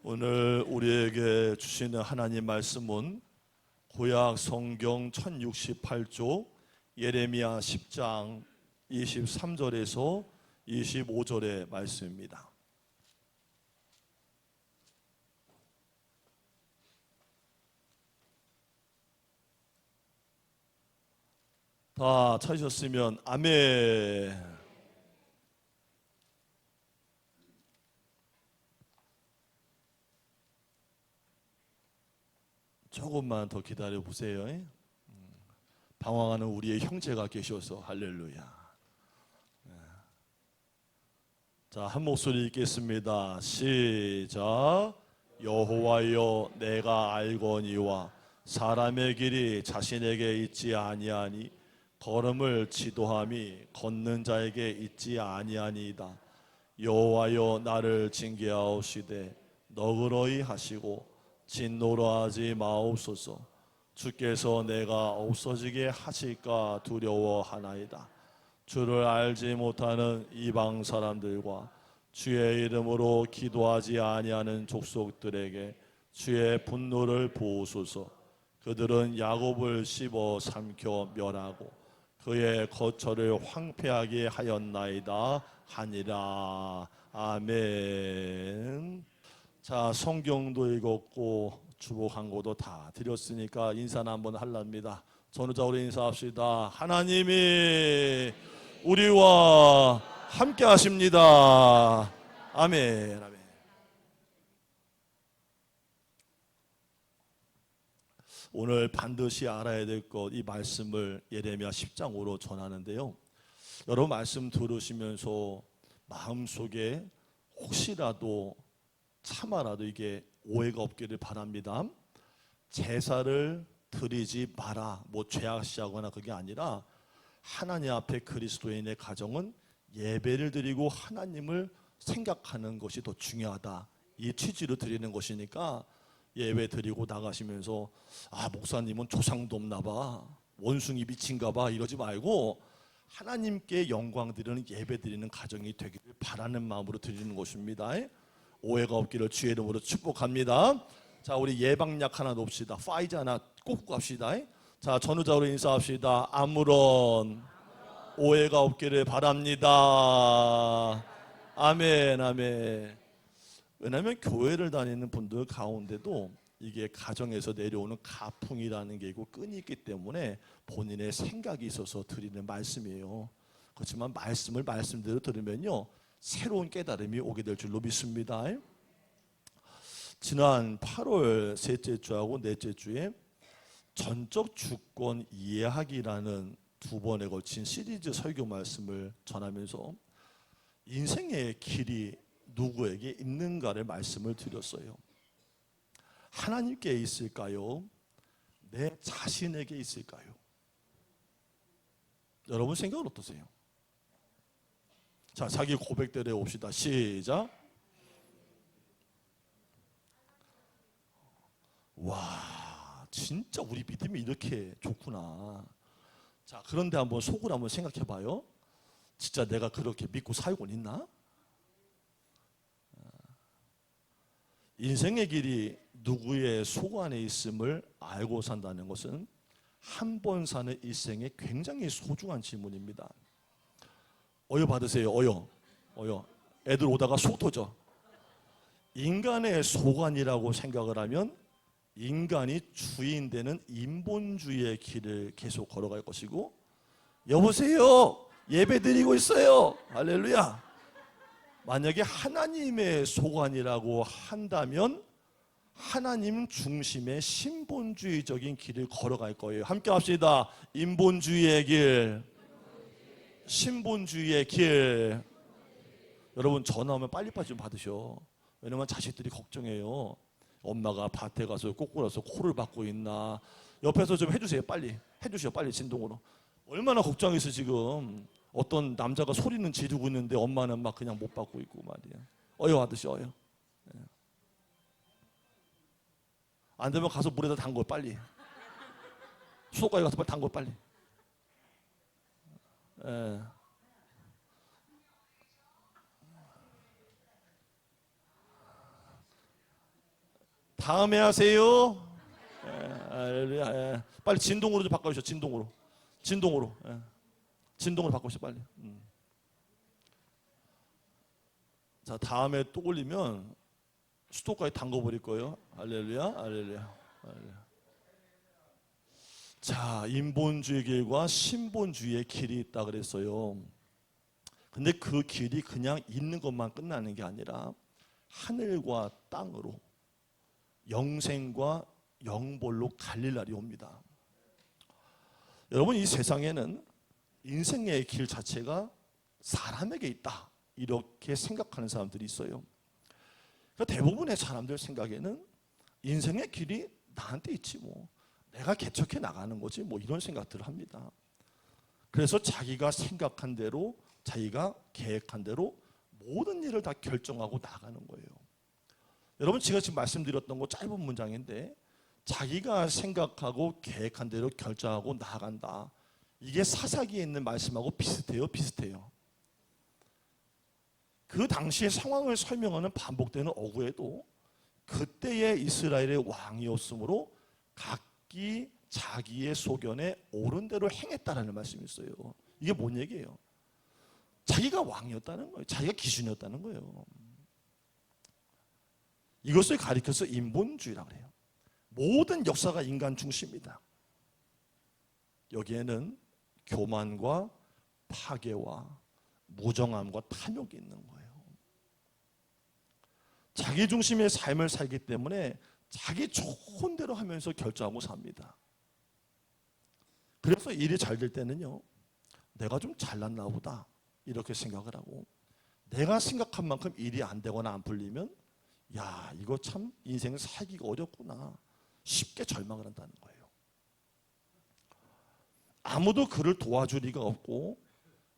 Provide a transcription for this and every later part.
오늘 우리에게 주시는 하나님 말씀은 구약 성경 1068조 예레미야 10장 23절에서 25절의 말씀입니다. 다 찾으셨으면 아멘. 조금만 더 기다려 보세요. 방황하는 우리의 형제가 계셔서 할렐루야. 자, 한 목소리 읽겠습니다. 시작. 여호와여, 내가 알거니와 사람의 길이 자신에게 있지 아니하니 걸음을 지도함이 걷는 자에게 있지 아니하니이다. 여호와여, 나를 징계하옵시되 너그러이 하시고 진노로 하지 마옵소서. 주께서 내가 없어지게 하실까 두려워하나이다. 주를 알지 못하는 이방 사람들과 주의 이름으로 기도하지 아니하는 족속들에게 주의 분노를 부으소서. 그들은 야곱을 씹어 삼켜 멸하고 그의 거처를 황폐하게 하였나이다 하니라. 아멘. 자, 성경도 읽었고 주복 한 거도 다 드렸으니까 인사는 한번 할랍니다. 전우자우로 인사합시다. 하나님이 우리와 함께 하십니다. 아멘. 아멘. 오늘 반드시 알아야 될 것, 이 말씀을 예레미야 10장으로 전하는데요. 여러분 말씀 들으시면서 마음속에 혹시라도 차마라도 이게 오해가 없기를 바랍니다. 제사를 드리지 마라, 뭐 죄악시하거나 그게 아니라 하나님 앞에 그리스도인의 가정은 예배를 드리고 하나님을 생각하는 것이 더 중요하다, 이 취지로 드리는 것이니까 예배 드리고 나가시면서 아, 목사님은 조상도 없나 봐, 원숭이 미친가 봐 이러지 말고 하나님께 영광 드리는 예배 드리는 가정이 되기를 바라는 마음으로 드리는 것입니다. 오해가 없기를 주의 이름으로 축복합니다. 자, 우리 예방약 하나 놓읍시다. 파이즈 하나 꼭 갑시다. 자, 전우자로 인사합시다. 아무런 오해가 없기를 바랍니다. 아멘. 아멘. 왜냐하면 교회를 다니는 분들 가운데도 이게 가정에서 내려오는 가풍이라는 게 있고 끈이 있기 때문에 본인의 생각이 있어서 드리는 말씀이에요. 그렇지만 말씀을 말씀대로 들으면요, 새로운 깨달음이 오게 될 줄로 믿습니다. 지난 8월 셋째 주하고 넷째 주에 전적 주권 이해하기라는 두 번에 걸친 시리즈 설교 말씀을 전하면서 인생의 길이 누구에게 있는가를 말씀을 드렸어요. 하나님께 있을까요? 내 자신에게 있을까요? 여러분 생각은 어떠세요? 자, 자기 고백대로 해봅시다. 시작. 와, 진짜 우리 믿음이 이렇게 좋구나. 자, 그런데 한번 속으로 한번 생각해 봐요. 진짜 내가 그렇게 믿고 살고 있나? 인생의 길이 누구의 속 안에 있음을 알고 산다는 것은 한 번 사는 일생에 굉장히 소중한 질문입니다. 어여 받으세요. 어여. 애들 오다가 속 터져. 인간의 소관이라고 생각을 하면 인간이 주인 되는 인본주의의 길을 계속 걸어갈 것이고, 여보세요, 예배 드리고 있어요, 할렐루야. 만약에 하나님의 소관이라고 한다면 하나님 중심의 신본주의적인 길을 걸어갈 거예요. 함께 합시다. 인본주의의 길, 신본주의의 길. 여러분 전화 오면 빨리빨리 좀 받으셔. 왜냐면 자식들이 걱정해요. 엄마가 밭에 가서 꼬꾸라서 코를 박고 있나. 옆에서 좀 해주세요. 빨리 해주시오. 빨리 진동으로. 얼마나 걱정해서 지금 어떤 남자가 소리는 지르고 있는데 엄마는 막 그냥 못 받고 있고 말이야. 어여 하듯이 어여. 안 되면 가서 물에다 담궈 빨리. 수도가에 가서 빨리 담궈 빨리. 다음에 하세요. 빨리 진동으로 좀 바꿔주세요. 진동으로 바꿔주세요. 빨리. 자, 다음에 또 올리면 수도까지 담궈버릴 거예요. 할렐루야. 자, 인본주의 길과 신본주의의 길이 있다 그랬어요. 근데 그 길이 그냥 있는 것만 끝나는 게 아니라 하늘과 땅으로, 영생과 영벌로 갈릴 날이 옵니다. 여러분, 이 세상에는 인생의 길 자체가 사람에게 있다, 이렇게 생각하는 사람들이 있어요. 그러니까 대부분의 사람들 생각에는 인생의 길이 나한테 있지, 뭐 내가 개척해 나가는 거지, 뭐 이런 생각들을 합니다. 그래서 자기가 생각한 대로, 자기가 계획한 대로 모든 일을 다 결정하고 나가는 거예요. 여러분, 제가 지금 말씀드렸던 거 짧은 문장인데, 자기가 생각하고 계획한 대로 결정하고 나아간다, 이게 사사기에 있는 말씀하고 비슷해요. 그 당시의 상황을 설명하는 반복되는 어구에도 그때의 이스라엘의 왕이었으므로 각기 자기의 소견에 옳은 대로 행했다라는 말씀이 있어요. 이게 뭔 얘기예요? 자기가 왕이었다는 거예요. 자기가 기준이었다는 거예요. 이것을 가리켜서 인본주의라고 해요. 모든 역사가 인간 중심이다. 여기에는 교만과 파괴와 무정함과 탐욕이 있는 거예요. 자기 중심의 삶을 살기 때문에 자기 좋은 대로 하면서 결정하고 삽니다. 그래서 일이 잘 될 때는요, 내가 좀 잘났나 보다 이렇게 생각을 하고, 내가 생각한 만큼 일이 안 되거나 안 풀리면, 야, 이거 참 인생 살기가 어렵구나, 쉽게 절망을 한다는 거예요. 아무도 그를 도와줄 리가 없고,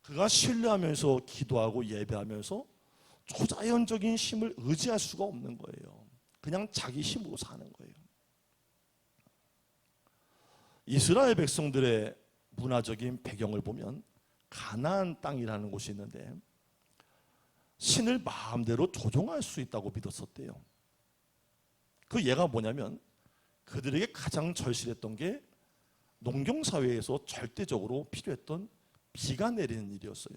그가 신뢰하면서 기도하고 예배하면서 초자연적인 힘을 의지할 수가 없는 거예요. 그냥 자기 힘으로 사는 거예요. 이스라엘 백성들의 문화적인 배경을 보면 가나안 땅이라는 곳이 있는데, 신을 마음대로 조종할 수 있다고 믿었었대요. 그 예가 뭐냐면, 그들에게 가장 절실했던 게 농경사회에서 절대적으로 필요했던 비가 내리는 일이었어요.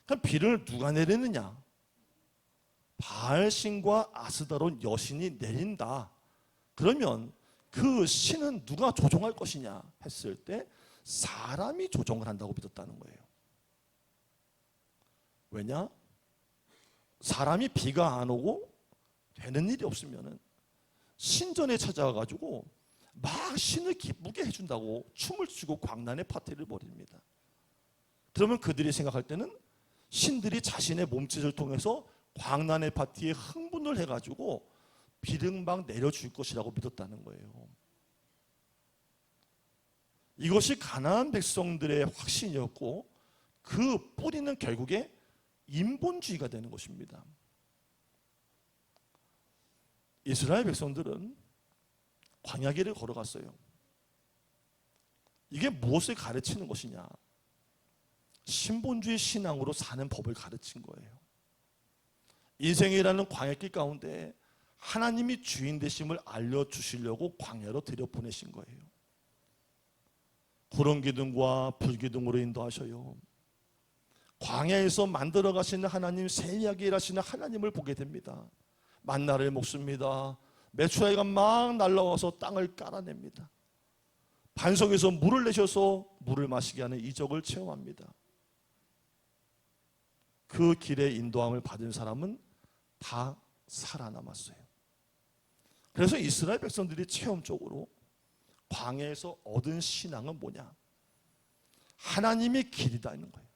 그럼 비를 누가 내리느냐? 바알신과 아스다론 여신이 내린다. 그러면 그 신은 누가 조종할 것이냐 했을 때 사람이 조종을 한다고 믿었다는 거예요. 왜냐? 사람이 비가 안 오고 되는 일이 없으면 신전에 찾아가가지고 막 신을 기쁘게 해준다고 춤을 추고 광란의 파티를 벌입니다. 그러면 그들이 생각할 때는 신들이 자신의 몸짓을 통해서 광란의 파티에 흥분을 해가지고 비등박 내려줄 것이라고 믿었다는 거예요. 이것이 가나안 백성들의 확신이었고, 그 뿌리는 결국에 인본주의가 되는 것입니다. 이스라엘 백성들은 광야길을 걸어갔어요. 이게 무엇을 가르치는 것이냐? 신본주의 신앙으로 사는 법을 가르친 거예요. 인생이라는 광야길 가운데 하나님이 주인 되심을 알려주시려고 광야로 들여보내신 거예요. 구름 기둥과 불 기둥으로 인도하셔요. 광야에서 만들어 가시는 하나님, 세미하게 일하시는 하나님을 보게 됩니다. 만나를 먹습니다. 메추라기가 막 날라와서 땅을 깔아냅니다. 반석에서 물을 내셔서 물을 마시게 하는 이적을 체험합니다. 그 길의 인도함을 받은 사람은 다 살아남았어요. 그래서 이스라엘 백성들이 체험적으로 광야에서 얻은 신앙은 뭐냐? 하나님의 길이다 있는 거예요.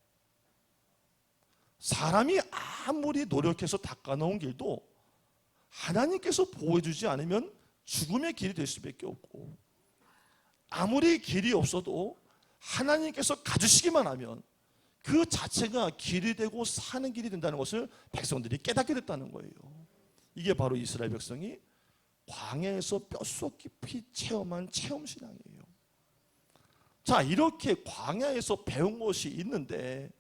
사람이 아무리 노력해서 닦아놓은 길도 하나님께서 보호해주지 않으면 죽음의 길이 될 수밖에 없고, 아무리 길이 없어도 하나님께서 가주시기만 하면 그 자체가 길이 되고 사는 길이 된다는 것을 백성들이 깨닫게 됐다는 거예요. 이게 바로 이스라엘 백성이 광야에서 뼛속 깊이 체험한 체험신앙이에요. 자, 이렇게 광야에서 배운 것이 있는데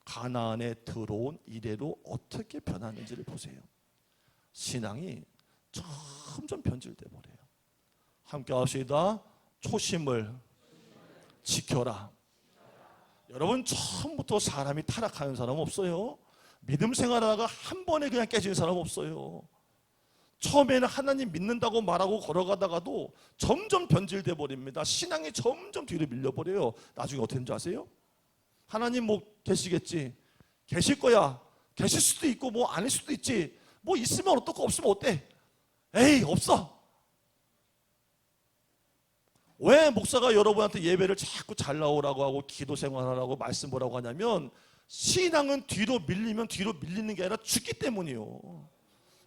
가나안에 들어온 이래로 어떻게 변하는지를 보세요. 신앙이 점점 변질돼 버려요. 함께 합시다. 초심을 지켜라. 여러분, 처음부터 사람이 타락하는 사람 없어요. 믿음 생활하다가 한 번에 그냥 깨지는 사람 없어요. 처음에는 하나님 믿는다고 말하고 걸어가다가도 점점 변질돼 버립니다. 신앙이 점점 뒤로 밀려버려요. 나중에 어떻게 되는지 아세요? 하나님 뭐 계시겠지, 계실 거야, 계실 수도 있고 뭐 아닐 수도 있지, 뭐 있으면 어떻고 없으면 어때? 에이, 없어. 왜 목사가 여러분한테 예배를 자꾸 잘 나오라고 하고 기도 생활하라고 말씀 보라고 하냐면, 신앙은 뒤로 밀리면 뒤로 밀리는 게 아니라 죽기 때문이요.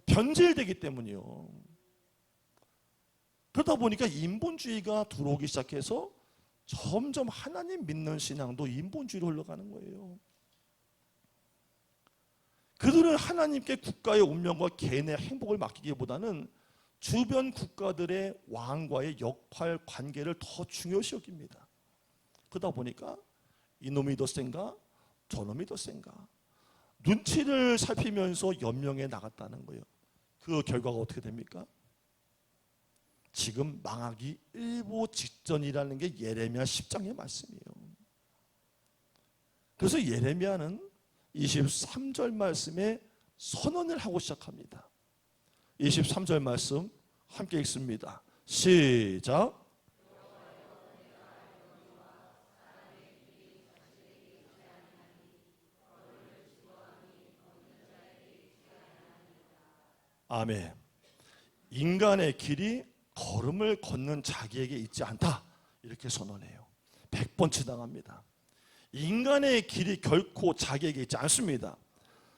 변질되기 때문이요. 그러다 보니까 인본주의가 들어오기 시작해서 점점 하나님 믿는 신앙도 인본주의로 흘러가는 거예요. 그들은 하나님께 국가의 운명과 개인의 행복을 맡기기보다는 주변 국가들의 왕과의 역할 관계를 더 중요시 여깁니다. 그러다 보니까 이놈이 더 센가 저놈이 더 센가 눈치를 살피면서 연명해 나갔다는 거예요. 그 결과가 어떻게 됩니까? 지금 망하기 일보 직전이라는 게 예레미야 10장의 말씀이에요. 그래서 예레미야는 23절 말씀에 선언을 하고 시작합니다. 23절 말씀 함께 읽습니다. 시작. 아멘. 인간의 길이 걸음을 걷는 자기에게 있지 않다, 이렇게 선언해요. 100번 치당합니다. 인간의 길이 결코 자기에게 있지 않습니다.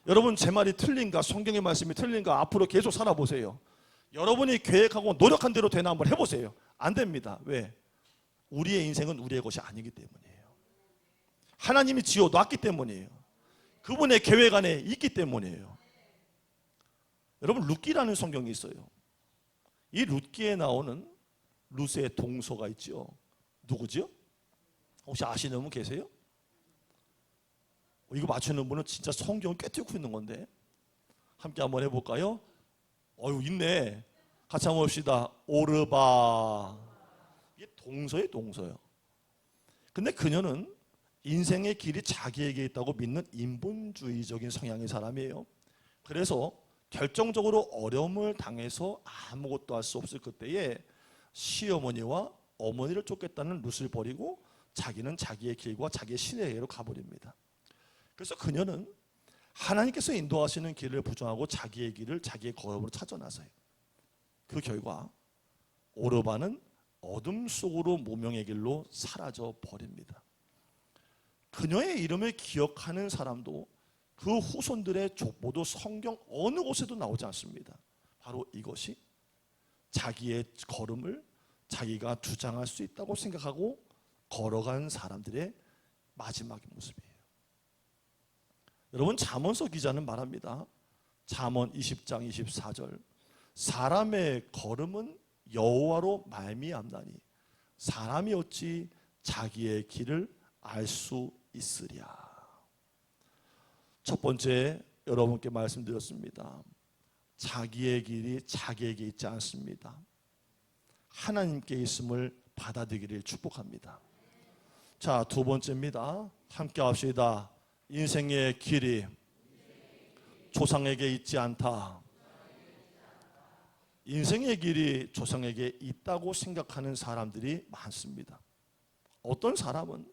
여러분, 제 말이 틀린가, 성경의 말씀이 틀린가, 앞으로 계속 살아보세요. 여러분이 계획하고 노력한 대로 되나 한번 해보세요. 안 됩니다. 왜? 우리의 인생은 우리의 것이 아니기 때문이에요. 하나님이 지어놨기 때문이에요. 그분의 계획 안에 있기 때문이에요. 여러분, 룻기라는 성경이 있어요. 이 룻기에 나오는 룻의 동서가 있죠. 누구죠? 혹시 아시는 분 계세요? 이거 맞추는 분은 진짜 성경을 꿰뚫고 있는 건데, 함께 한번 해볼까요? 있네. 같이 한번 봅시다. 오르바. 이게 동서의 동서예요. 근데 그녀는 인생의 길이 자기에게 있다고 믿는 인본주의적인 성향의 사람이에요. 그래서 결정적으로 어려움을 당해서 아무것도 할 수 없을 그때에 시어머니와 어머니를 쫓겠다는 룻을 버리고 자기는 자기의 길과 자기의 신에게로 가버립니다. 그래서 그녀는 하나님께서 인도하시는 길을 부정하고 자기의 길을 자기의 걸음으로 찾아 나서요. 그 결과 오르바는 어둠 속으로 무명의 길로 사라져 버립니다. 그녀의 이름을 기억하는 사람도 그 후손들의 족보도 성경 어느 곳에도 나오지 않습니다. 바로 이것이 자기의 걸음을 자기가 주장할 수 있다고 생각하고 걸어간 사람들의 마지막 모습이에요. 여러분, 잠언서 기자는 말합니다. 잠언 20장 24절. 사람의 걸음은 여호와로 말미암나니 사람이 어찌 자기의 길을 알 수 있으랴. 첫 번째, 여러분께 말씀드렸습니다. 자기의 길이 자기에게 있지 않습니다. 하나님께 있음을 받아들이기를 축복합니다. 자, 두 번째입니다. 함께 합시다. 인생의 길이 조상에게 있지 않다. 인생의 길이 조상에게 있다고 생각하는 사람들이 많습니다. 어떤 사람은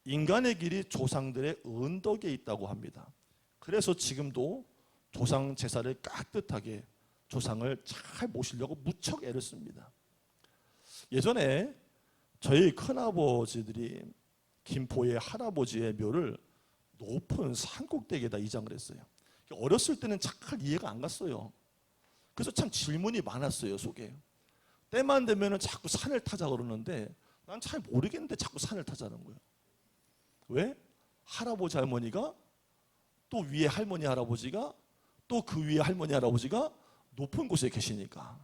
인간의 길이 조상들의 은덕에 있다고 합니다. 그래서 지금도 조상 제사를 깍듯하게 조상을 잘 모시려고 무척 애를 씁니다. 예전에 저희 큰아버지들이 김포의 할아버지의 묘를 높은 산꼭대기에다 이장을 했어요. 어렸을 때는 잘 이해가 안 갔어요. 그래서 참 질문이 많았어요, 속에. 때만 되면 자꾸 산을 타자 그러는데 난 잘 모르겠는데 자꾸 산을 타자는 거예요. 왜? 할아버지 할머니가 또 위에 할머니 할아버지가 또 그 위에 할머니 할아버지가 높은 곳에 계시니까.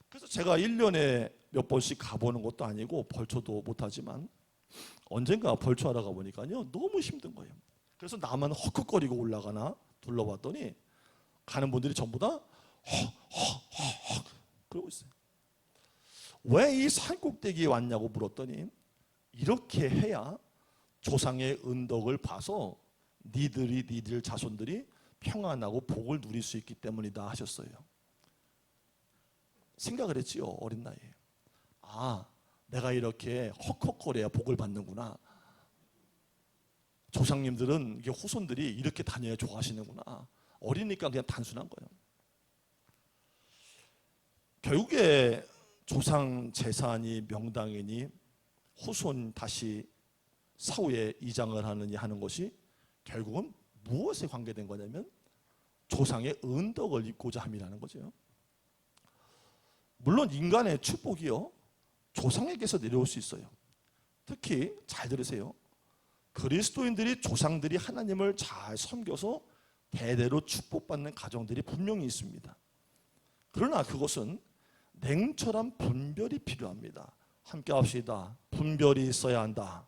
그래서 제가 1년에 몇 번씩 가보는 것도 아니고 벌초도 못하지만 언젠가 벌초하러 가보니까요 너무 힘든 거예요. 그래서 나만 헉헉거리고 올라가나 둘러봤더니 가는 분들이 전부 다 헉 그러고 있어요. 왜 이 산꼭대기에 왔냐고 물었더니 이렇게 해야 조상의 은덕을 봐서 니들 자손들이 평안하고 복을 누릴 수 있기 때문이다 하셨어요. 생각을 했지요. 어린 나이에. 아, 내가 이렇게 헉헉거려야 복을 받는구나. 조상님들은 이게 후손들이 이렇게 다녀야 좋아하시는구나. 어리니까 그냥 단순한 거예요. 결국에 조상 재산이 명당이니 후손 다시 사후에 이장을 하느니 하는 것이 결국은 무엇에 관계된 거냐면 조상의 은덕을 입고자 함이라는 거죠. 물론 인간의 축복이요 조상에게서 내려올 수 있어요. 특히 잘 들으세요. 그리스도인들이 조상들이 하나님을 잘 섬겨서 대대로 축복받는 가정들이 분명히 있습니다. 그러나 그것은 냉철한 분별이 필요합니다. 함께 합시다. 분별이 있어야 한다.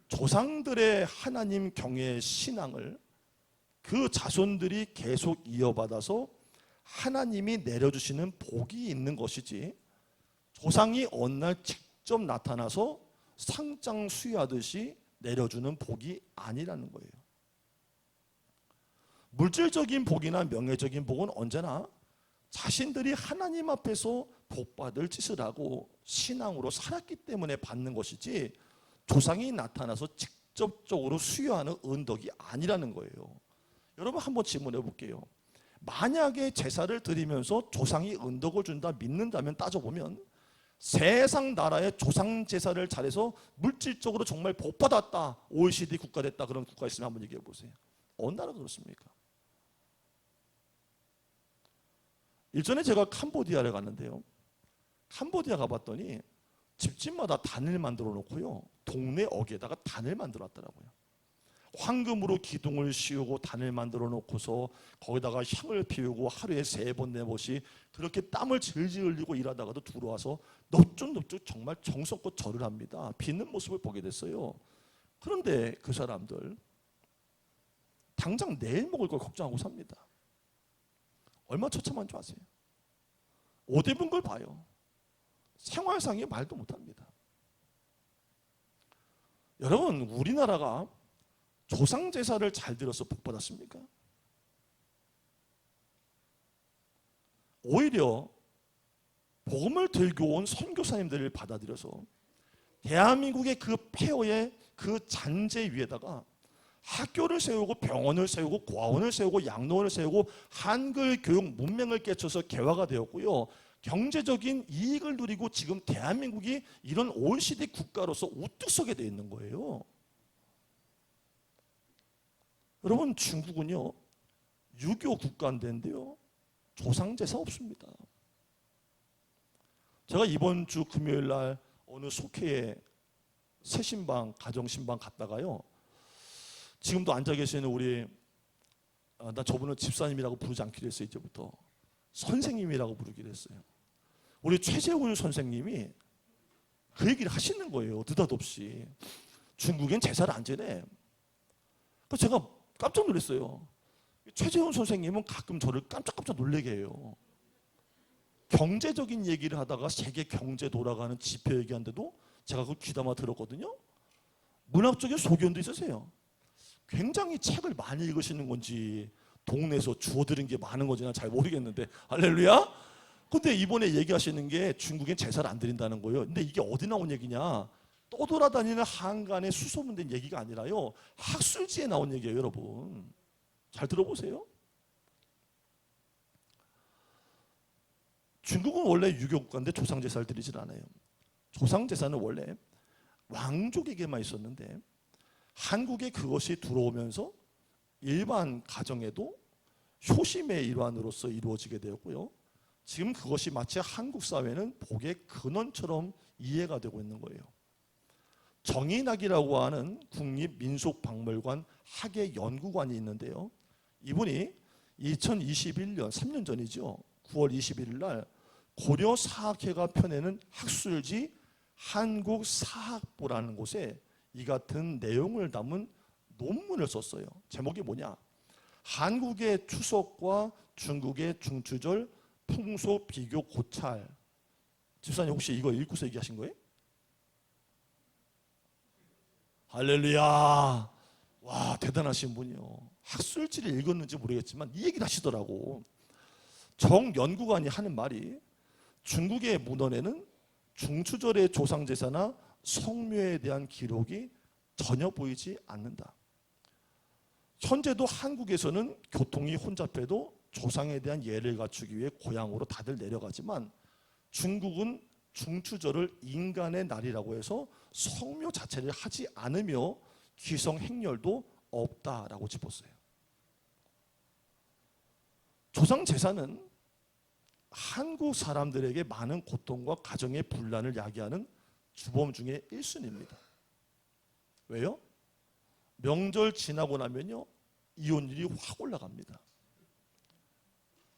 조상들의 하나님 경외의 신앙을 그 자손들이 계속 이어받아서 하나님이 내려주시는 복이 있는 것이지 조상이 어느 날 직접 나타나서 상장수여하듯이 내려주는 복이 아니라는 거예요. 물질적인 복이나 명예적인 복은 언제나 자신들이 하나님 앞에서 복받을 짓을 하고 신앙으로 살았기 때문에 받는 것이지 조상이 나타나서 직접적으로 수여하는 은덕이 아니라는 거예요. 여러분 한번 질문해 볼게요. 만약에 제사를 드리면서 조상이 은덕을 준다 믿는다면 따져보면 세상 나라의 조상 제사를 잘해서 물질적으로 정말 복받았다 OECD 국가 됐다 그런 국가 있으면 한번 얘기해 보세요. 어느 나라가 그렇습니까? 일전에 제가 캄보디아를 갔는데요. 캄보디아 가봤더니 집집마다 단을 만들어 놓고요. 동네 어귀에다가 단을 만들어 놨더라고요. 황금으로 기둥을 씌우고 단을 만들어 놓고서 거기다가 향을 피우고 하루에 3번 4번씩 그렇게 땀을 질질 흘리고 일하다가도 들어와서 넙죽넙죽 정말 정성껏 절을 합니다. 빚는 모습을 보게 됐어요. 그런데 그 사람들 당장 내일 먹을 걸 걱정하고 삽니다. 얼마나 처참한 줄 아세요? 옷 입은 걸 봐요. 생활상에 말도 못합니다. 여러분 우리나라가 조상 제사를 잘 들어서 복 받았습니까? 오히려 복음을 들고 온 선교사님들을 받아들여서 대한민국의 그 폐허의 그 잔재 위에다가 학교를 세우고 병원을 세우고 고아원을 세우고 양로원을 세우고 한글 교육 문맹을 깨쳐서 개화가 되었고요. 경제적인 이익을 누리고 지금 대한민국이 이런 OECD 국가로서 우뚝 서게 되어 있는 거예요. 여러분 중국은요 유교 국가인데요 조상 제사 없습니다. 제가 이번 주 금요일 날 어느 속회에 새신방 가정신방 갔다가요 지금도 앉아 계시는 우리 나 저분은 집사님이라고 부르지 않기로 했어요. 이제부터 선생님이라고 부르기로 했어요. 우리 최재훈 선생님이 그 얘기를 하시는 거예요. 느닷없이 중국엔 제사를 안 지내. 그래서 제가 깜짝 놀랐어요. 최재훈 선생님은 가끔 저를 깜짝깜짝 놀라게 해요. 경제적인 얘기를 하다가 세계 경제 돌아가는 지표 얘기하는데도 제가 그걸 귀담아 들었거든요. 문학적인 소견도 있으세요. 굉장히 책을 많이 읽으시는 건지 동네에서 주워들은 게 많은 건지 난 잘 모르겠는데 할렐루야. 근데 이번에 얘기하시는 게 중국엔 제사를 안 드린다는 거예요. 근데 이게 어디 나온 얘기냐? 떠돌아다니는 한간에 수소문된 얘기가 아니라요 학술지에 나온 얘기예요. 여러분 잘 들어보세요. 중국은 원래 유교국가인데 조상제사를 드리질 않아요. 조상제사는 원래 왕족에게만 있었는데 한국에 그것이 들어오면서 일반 가정에도 효심의 일환으로서 이루어지게 되었고요. 지금 그것이 마치 한국 사회는 복의 근원처럼 이해가 되고 있는 거예요. 정인학이라고 하는 국립민속박물관 학예연구관이 있는데요. 이분이 2021년 3년 전이죠. 9월 21일 날 고려사학회가 펴내는 학술지 한국사학보라는 곳에 이 같은 내용을 담은 논문을 썼어요. 제목이 뭐냐? 한국의 추석과 중국의 중추절 풍속 비교 고찰. 집사님 혹시 이거 읽고서 얘기하신 거예요? 할렐루야. 와, 대단하신 분이요. 학술지를 읽었는지 모르겠지만 이 얘기를 하시더라고. 정연구관이 하는 말이 중국의 문헌에는 중추절의 조상제사나 성묘에 대한 기록이 전혀 보이지 않는다. 현재도 한국에서는 교통이 혼잡해도 조상에 대한 예를 갖추기 위해 고향으로 다들 내려가지만 중국은 중추절을 인간의 날이라고 해서 성묘 자체를 하지 않으며 귀성 행렬도 없다라고 짚었어요. 조상 제사는 한국 사람들에게 많은 고통과 가정의 분란을 야기하는 주범 중에 1순위입니다. 왜요? 명절 지나고 나면요, 이혼율이 확 올라갑니다.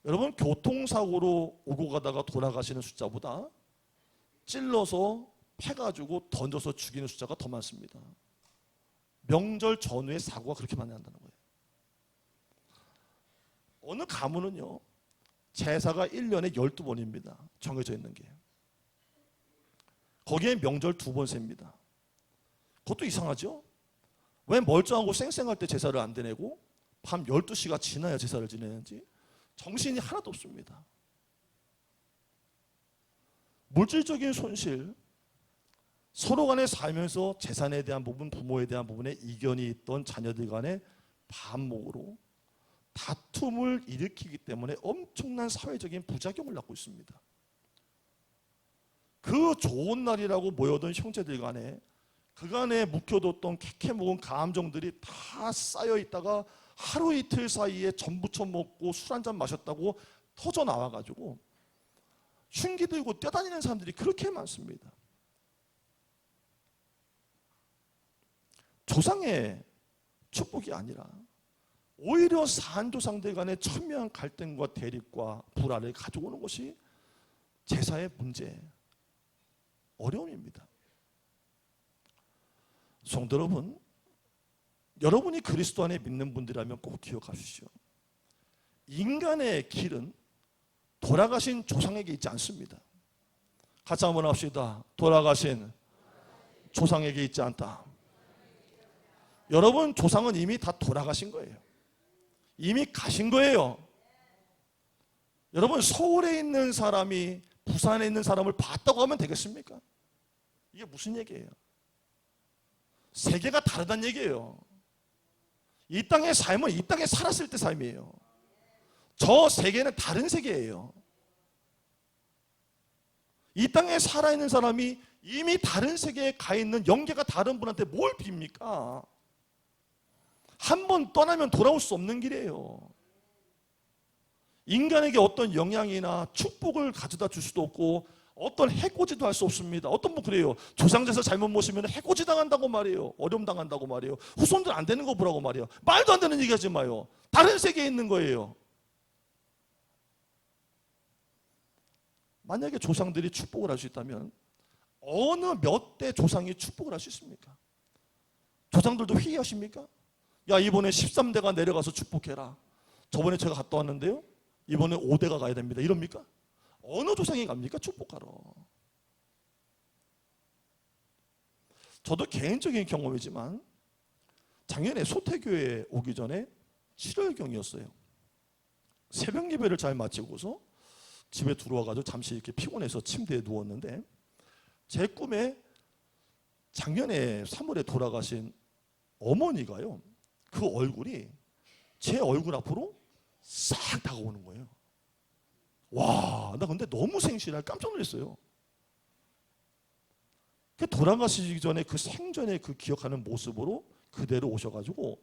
여러분, 교통사고로 오고 가다가 돌아가시는 숫자보다 찔러서 패가지고 던져서 죽이는 숫자가 더 많습니다. 명절 전후에 사고가 그렇게 많이 난다는 거예요. 어느 가문은요, 제사가 1년에 12번입니다. 정해져 있는 게. 거기에 명절 2번 셉니다. 그것도 이상하죠? 왜 멀쩡하고 쌩쌩할 때 제사를 안 지내고 밤 12시가 지나야 제사를 지내는지 정신이 하나도 없습니다. 물질적인 손실, 서로 간에 살면서 재산에 대한 부분, 부모에 대한 부분에 이견이 있던 자녀들 간의 반목으로 다툼을 일으키기 때문에 엄청난 사회적인 부작용을 낳고 있습니다. 그 좋은 날이라고 모여든 형제들 간에 그간에 묵혀뒀던 캐캐묵은 감정들이 다 쌓여 있다가 하루 이틀 사이에 전부쳐 먹고 술 한잔 마셨다고 터져 나와가지고 흉기 들고 뛰어다니는 사람들이 그렇게 많습니다. 조상의 축복이 아니라 오히려 산조상들 간의 첨예한 갈등과 대립과 불화를 가져오는 것이 제사의 문제, 어려움입니다. 성도 여러분, 여러분이 그리스도 안에 믿는 분들이라면 꼭 기억하십시오. 인간의 길은 돌아가신 조상에게 있지 않습니다. 같이 한번 합시다. 돌아가신 조상에게 있지 않다. 여러분, 조상은 이미 다 돌아가신 거예요. 이미 가신 거예요. 여러분, 서울에 있는 사람이 부산에 있는 사람을 봤다고 하면 되겠습니까? 이게 무슨 얘기예요? 세계가 다르다는 얘기예요. 이 땅의 삶은 이 땅에 살았을 때 삶이에요. 저 세계는 다른 세계예요. 이 땅에 살아있는 사람이 이미 다른 세계에 가 있는 영계가 다른 분한테 뭘 빕니까? 한 번 떠나면 돌아올 수 없는 길이에요. 인간에게 어떤 영향이나 축복을 가져다 줄 수도 없고 어떤 해코지도 할 수 없습니다. 어떤 분 그래요. 조상제사 잘못 모시면 해코지 당한다고 말이에요. 어려움 당한다고 말이에요. 후손들 안 되는 거 보라고 말이에요. 말도 안 되는 얘기 하지 마요. 다른 세계에 있는 거예요. 만약에 조상들이 축복을 할 수 있다면 어느 몇 대 조상이 축복을 할 수 있습니까? 조상들도 회의하십니까? 야, 이번에 13대가 내려가서 축복해라. 저번에 제가 갔다 왔는데요, 이번에 5대가 가야 됩니다. 이럽니까? 어느 조상이 갑니까? 축복하러. 저도 개인적인 경험이지만 작년에 소태교회에 오기 전에 7월경이었어요. 새벽 예배를 잘 마치고서 집에 들어와가지고 잠시 이렇게 피곤해서 침대에 누웠는데 제 꿈에 작년에 3월에 돌아가신 어머니가요, 그 얼굴이 제 얼굴 앞으로 싹 다가오는 거예요. 와, 나 근데 너무 생신날 깜짝 놀랐어요. 그 돌아가시기 전에 그 생전에 그 기억하는 모습으로 그대로 오셔가지고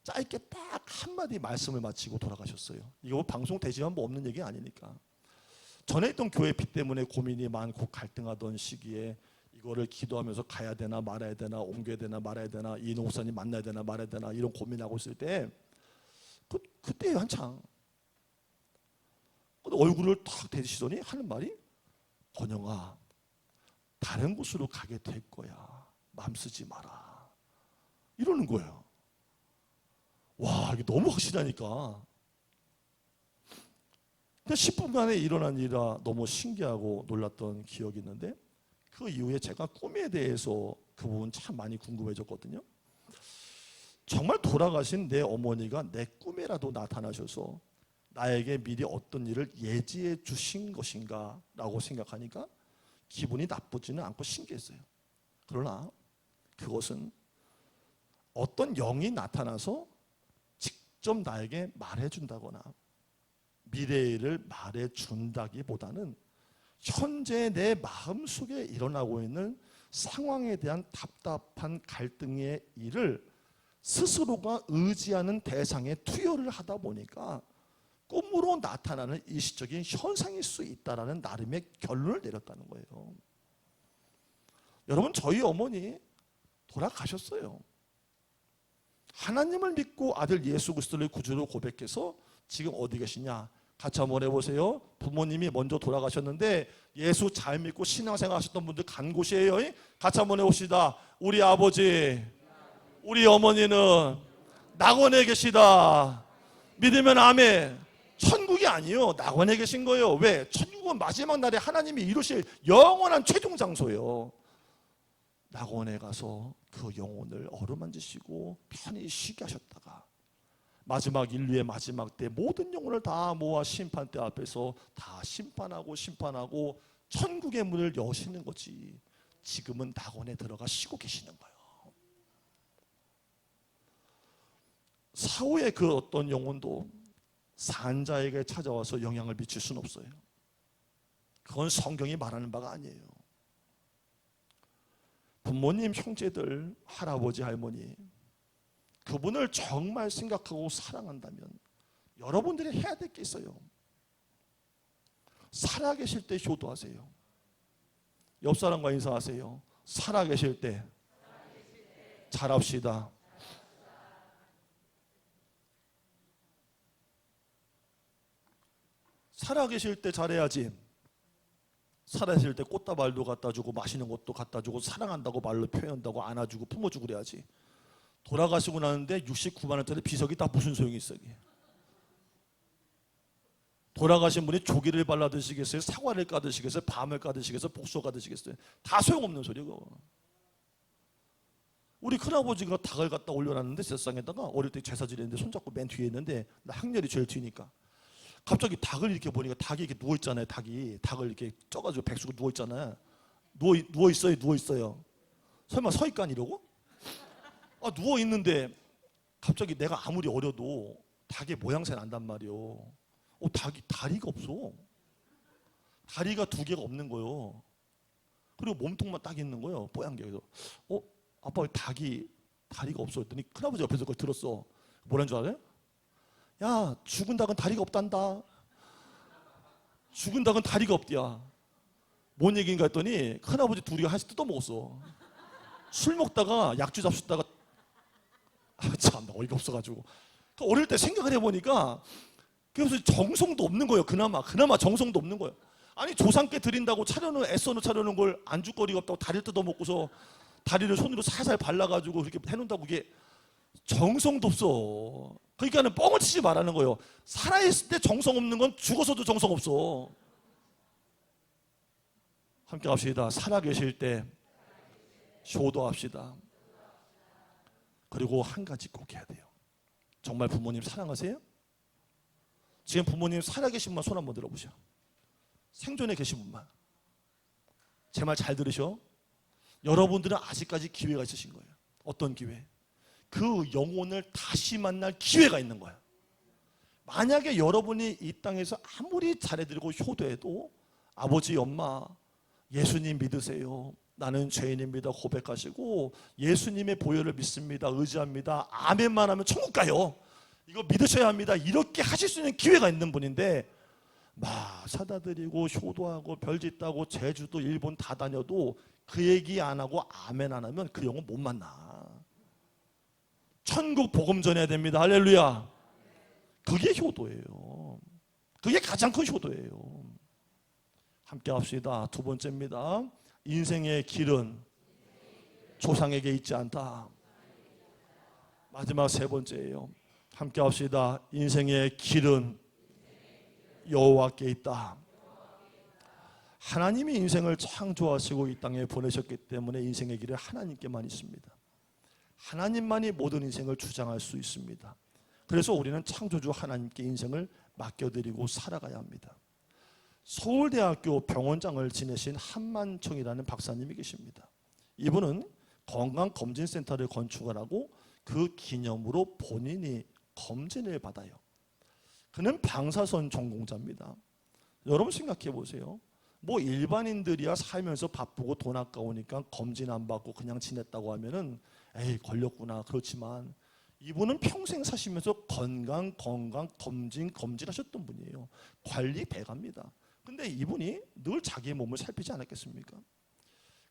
짧게 딱 한마디 말씀을 마치고 돌아가셨어요. 이거 방송 되지만 뭐 없는 얘기 아니니까. 전에 있던 교회 빚 때문에 고민이 많고 갈등하던 시기에 이거를 기도하면서 가야 되나 말아야 되나 옮겨야 되나 말아야 되나 이 목사님 만나야 되나 말아야 되나 이런 고민하고 있을 때 그때 한창 얼굴을 탁 대시더니 하는 말이, 권영아, 다른 곳으로 가게 될 거야. 마음 쓰지 마라. 이러는 거예요. 와, 이게 너무 확실하니까 그 10분간에 일어난 일이라 너무 신기하고 놀랐던 기억이 있는데, 그 이후에 제가 꿈에 대해서 그 부분 참 많이 궁금해졌거든요. 정말 돌아가신 내 어머니가 내 꿈에라도 나타나셔서 나에게 미리 어떤 일을 예지해 주신 것인가 라고 생각하니까 기분이 나쁘지는 않고 신기했어요. 그러나 그것은 어떤 영이 나타나서 직접 나에게 말해준다거나 미래를 말해준다기보다는 현재 내 마음속에 일어나고 있는 상황에 대한 답답한 갈등의 일을 스스로가 의지하는 대상에 투여를 하다 보니까 꿈으로 나타나는 일시적인 현상일 수 있다라는 나름의 결론을 내렸다는 거예요. 여러분, 저희 어머니 돌아가셨어요. 하나님을 믿고 아들 예수 그리스도를 구주로 고백해서 지금 어디 계시냐? 같이 한번 해보세요. 부모님이 먼저 돌아가셨는데 예수 잘 믿고 신앙생활 하셨던 분들 간 곳이에요. 같이 한번 해봅시다. 우리 아버지, 우리 어머니는 낙원에 계시다. 믿으면 아멘. 천국이 아니에요. 낙원에 계신 거예요. 왜? 천국은 마지막 날에 하나님이 이루실 영원한 최종 장소예요. 낙원에 가서 그 영혼을 어루만지시고 편히 쉬게 하셨다가 마지막 인류의 마지막 때 모든 영혼을 다 모아 심판대 앞에서 다 심판하고 천국의 문을 여시는 거지. 지금은 낙원에 들어가 쉬고 계시는 거예요. 사후에 그 어떤 영혼도 산자에게 찾아와서 영향을 미칠 수는 없어요. 그건 성경이 말하는 바가 아니에요. 부모님, 형제들, 할아버지, 할머니, 그분을 정말 생각하고 사랑한다면 여러분들이 해야 될 게 있어요. 살아계실 때 효도하세요. 옆 사람과 인사하세요. 살아계실 때 잘합시다. 살아계실 때 잘해야지. 살아계실 때 꽃다발도 갖다 주고 맛있는 것도 갖다 주고 사랑한다고 말로 표현한다고 안아주고 품어주고 그래야지. 돌아가시고 나는데 69만 원짜리 비석이 다 무슨 소용이 있어. 돌아가신 분이 조기를 발라 드시겠어요? 사과를 까 드시겠어요? 밤을 까 드시겠어요? 복숭아 까 드시겠어요? 다 소용없는 소리고. 우리 큰아버지가 닭을 갖다 올려놨는데 세상에다가 어릴 때 제사 지냈는데 손잡고 맨 뒤에 있는데 나 학렬이 제일 뒤니까 갑자기 닭을 이렇게 보니까 닭이 이렇게 누워 있잖아요. 닭을 이렇게 쪄가지고 백수가 누워 있잖아요. 누워 있어요. 설마 서 있고 아니려고? 누워 있는데 갑자기 내가 아무리 어려도 닭의 모양새 난단 말이요. 닭이 다리가 없어. 다리가 2개가 없는 거예요. 그리고 몸통만 딱 있는 거예요. 뽀얀 게. 그래서 아빠 왜 닭이 다리가 없어? 했더니 큰아버지 옆에서 그걸 들었어. 뭐라는 줄 알아요? 야, 죽은 닭은 다리가 없단다. 죽은 닭은 다리가 없디야. 뭔 얘기인가 했더니 큰아버지 둘이 하나씩 뜯어먹었어. 술 먹다가 약주 잡수다가 참 어이가 없어가지고. 어릴 때 생각을 해보니까 그래서 정성도 없는 거예요. 그나마 정성도 없는 거예요. 아니 조상께 드린다고 애써는 차려놓은 걸 안주거리가 없다고 다리를 뜯어먹고서 다리를 손으로 살살 발라가지고 그렇게 해놓는다고 그게 정성도 없어. 그러니까는 뻥을 치지 말라는 거예요. 살아있을 때 정성 없는 건 죽어서도 정성 없어. 함께 합시다. 살아계실 때 효도합시다. 그리고 한 가지 꼭 해야 돼요. 정말 부모님 사랑하세요? 지금 부모님 살아계신 분만 손 한번 들어보셔. 생존에 계신 분만. 제 말 잘 들으셔. 여러분들은 아직까지 기회가 있으신 거예요. 어떤 기회? 그 영혼을 다시 만날 기회가 있는 거예요. 만약에 여러분이 이 땅에서 아무리 잘해드리고 효도해도 아버지, 엄마, 예수님 믿으세요. 나는 죄인입니다. 고백하시고 예수님의 보혈을 믿습니다. 의지합니다. 아멘만 하면 천국 가요. 이거 믿으셔야 합니다. 이렇게 하실 수 있는 기회가 있는 분인데 막 사다 드리고 효도하고 별짓 따고 제주도 일본 다 다녀도 그 얘기 안 하고 아멘 안 하면 그 영혼 못 만나. 천국 복음 전해야 됩니다. 할렐루야. 그게 효도예요. 그게 가장 큰 효도예요. 함께 합시다. 2번째입니다. 인생의 길은 조상에게 있지 않다. 마지막 3번째예요. 함께 합시다. 인생의 길은 여호와께 있다. 하나님이 인생을 창조하시고 이 땅에 보내셨기 때문에 인생의 길은 하나님께만 있습니다. 하나님만이 모든 인생을 주장할 수 있습니다. 그래서 우리는 창조주 하나님께 인생을 맡겨드리고 살아가야 합니다. 서울대학교 병원장을 지내신 한만청이라는 박사님이 계십니다. 이분은 건강검진센터를 건축을 하고 그 기념으로 본인이 검진을 받아요. 그는 방사선 전공자입니다. 여러분 생각해 보세요. 뭐 일반인들이야 살면서 바쁘고 돈 아까우니까 검진 안 받고 그냥 지냈다고 하면은 에이 걸렸구나. 그렇지만 이분은 평생 사시면서 건강 검진하셨던 분이에요. 관리 배갑니다. 근데 이분이 늘 자기의 몸을 살피지 않았겠습니까?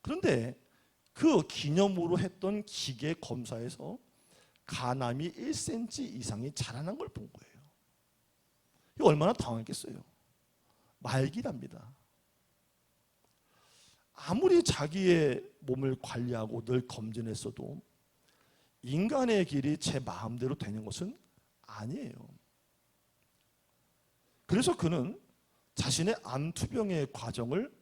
그런데 그 기념으로 했던 기계 검사에서 간암이 1cm 이상이 자라난 걸 본 거예요. 이거 얼마나 당황했겠어요. 말기랍니다. 아무리 자기의 몸을 관리하고 늘 검진했어도 인간의 길이 제 마음대로 되는 것은 아니에요. 그래서 그는 자신의 암 투병의 과정을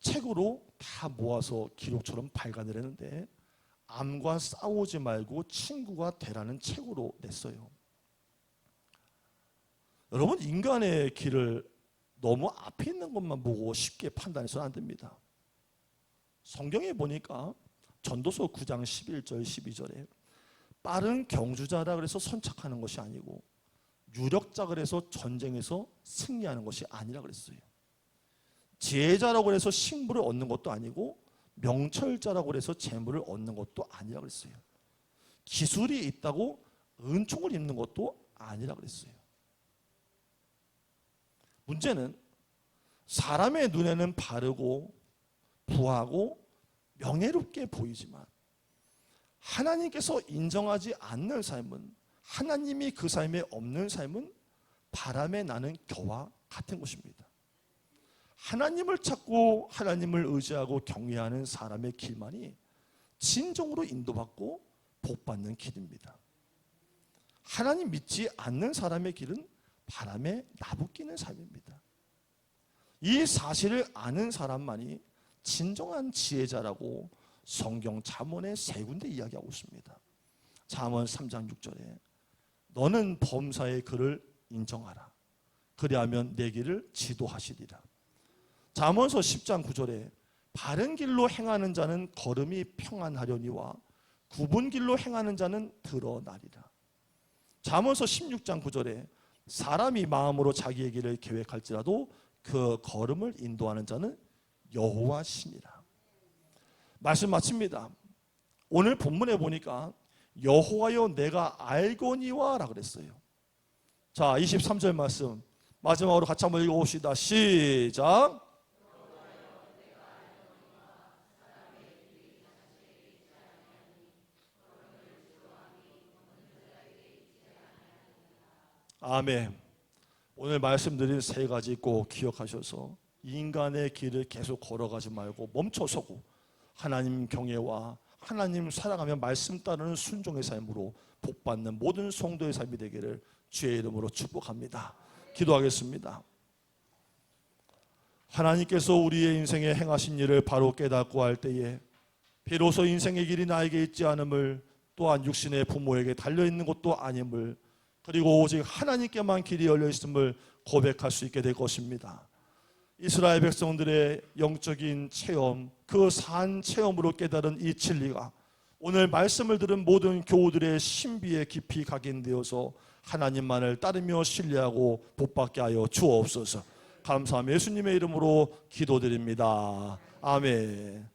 책으로 다 모아서 기록처럼 발간을 했는데 암과 싸우지 말고 친구가 되라는 책으로 냈어요. 여러분, 인간의 길을 너무 앞에 있는 것만 보고 쉽게 판단해서는 안 됩니다. 성경에 보니까 전도서 9장 11절 12절에 빠른 경주자라 그래서 선착하는 것이 아니고 유력자 그래서 전쟁에서 승리하는 것이 아니라 그랬어요. 지혜자라고 해서 식물을 얻는 것도 아니고 명철자라고 해서 재물을 얻는 것도 아니라 그랬어요. 기술이 있다고 은총을 입는 것도 아니라 그랬어요. 문제는 사람의 눈에는 바르고 부하고 명예롭게 보이지만 하나님께서 인정하지 않는 삶은, 하나님이 그 삶에 없는 삶은 바람에 나는 겨와 같은 것입니다. 하나님을 찾고 하나님을 의지하고 경외하는 사람의 길만이 진정으로 인도받고 복받는 길입니다. 하나님 믿지 않는 사람의 길은 바람에 나부끼는 삶입니다. 이 사실을 아는 사람만이 진정한 지혜자라고 성경 잠언에 세 군데 이야기하고 있습니다. 잠언 3장 6절에 너는 범사의 그를 인정하라. 그리하면 내 길을 지도하시리라. 잠언서 10장 9절에 바른 길로 행하는 자는 걸음이 평안하려니와 굽은 길로 행하는 자는 드러나리라. 잠언서 16장 9절에 사람이 마음으로 자기의 길을 계획할지라도 그 걸음을 인도하는 자는 여호와 신이라. 말씀 마칩니다. 오늘 본문에 보니까 여호와여 내가 알거니와 라고 그랬어요. 자, 23절 말씀 마지막으로 같이 한번 읽어봅시다. 시작. 아멘. 오늘 말씀드린 세 가지 꼭 기억하셔서 인간의 길을 계속 걸어가지 말고 멈춰서고 하나님 경외와 하나님 사랑하며 말씀 따르는 순종의 삶으로 복받는 모든 성도의 삶이 되기를 주의 이름으로 축복합니다. 기도하겠습니다. 하나님께서 우리의 인생에 행하신 일을 바로 깨닫고 할 때에 비로소 인생의 길이 나에게 있지 않음을, 또한 육신의 부모에게 달려있는 것도 아님을, 그리고 오직 하나님께만 길이 열려있음을 고백할 수 있게 될 것입니다. 이스라엘 백성들의 영적인 체험, 그 산 체험으로 깨달은 이 진리가 오늘 말씀을 들은 모든 교우들의 신비에 깊이 각인되어서 하나님만을 따르며 신뢰하고 복받게 하여 주옵소서. 감사하며 예수님의 이름으로 기도드립니다. 아멘.